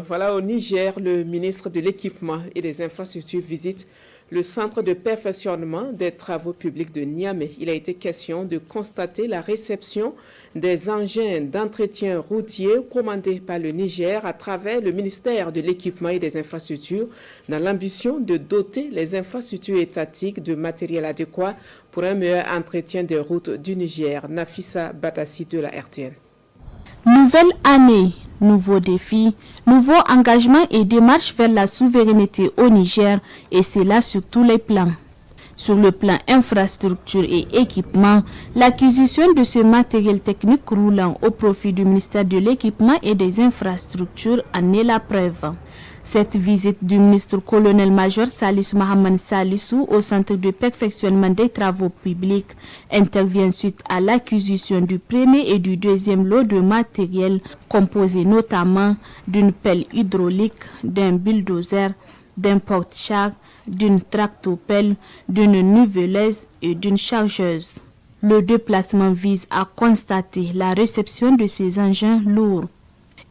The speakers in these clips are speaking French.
Voilà, au Niger, le ministre de l'Équipement et des Infrastructures visite le centre de perfectionnement des travaux publics de Niamey. Il a été question de constater la réception des engins d'entretien routier commandés par le Niger à travers le ministère de l'Équipement et des Infrastructures dans l'ambition de doter les infrastructures étatiques de matériel adéquat pour un meilleur entretien des routes du Niger. Nafissa Batassi de la RTN. Nouvelle année, nouveaux défis, nouveaux engagements et démarches vers la souveraineté au Niger, et cela sur tous les plans. Sur le plan infrastructure et équipement, l'acquisition de ce matériel technique roulant au profit du ministère de l'Équipement et des Infrastructures en est la preuve. Cette visite du ministre colonel-major Salisu Mohamed Salissou au centre de perfectionnement des travaux publics intervient suite à l'acquisition du premier et du deuxième lot de matériel composé notamment d'une pelle hydraulique, d'un bulldozer, d'un porte-char, d'une tractopelle, d'une niveleuse et d'une chargeuse. Le déplacement vise à constater la réception de ces engins lourds.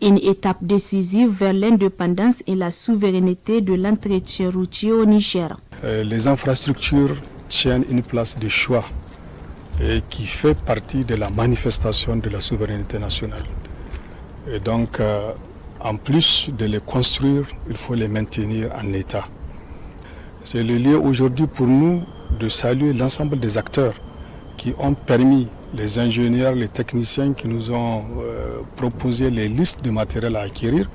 Une étape décisive vers l'indépendance et la souveraineté de l'entretien routier au Niger. Les infrastructures tiennent une place de choix et qui fait partie de la manifestation de la souveraineté nationale. Et donc, en plus de les construire, il faut les maintenir en état. C'est le lieu aujourd'hui pour nous de saluer l'ensemble des acteurs qui ont permis, les ingénieurs, les techniciens qui nous ont proposé les listes de matériel à acquérir,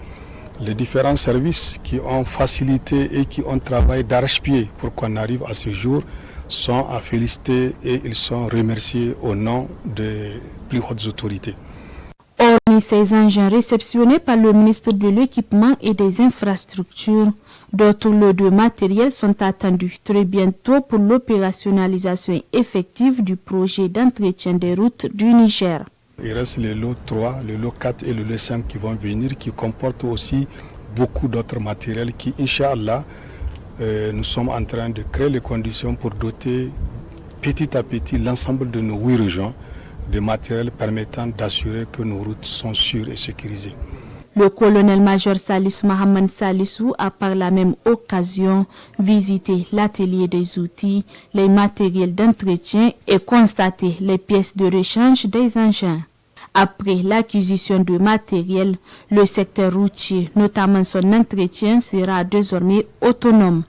les différents services qui ont facilité et qui ont travaillé d'arrache-pied pour qu'on arrive à ce jour sont à féliciter et ils sont remerciés au nom des plus hautes autorités. Hormis ces engins réceptionnés par le ministre de l'Équipement et des Infrastructures, d'autres lots de matériel sont attendus très bientôt pour l'opérationnalisation effective du projet d'entretien des routes du Niger. Il reste le lot 3, le lot 4 et le lot 5 qui vont venir, qui comportent aussi beaucoup d'autres matériels qui, Inch'Allah, nous sommes en train de créer les conditions pour doter petit à petit l'ensemble de nos 8 régions de matériel permettant d'assurer que nos routes sont sûres et sécurisées. Le colonel-major Salisu Mohamed Salissou a par la même occasion visité l'atelier des outils, les matériels d'entretien et constaté les pièces de rechange des engins. Après l'acquisition de matériel, le secteur routier, notamment son entretien, sera désormais autonome.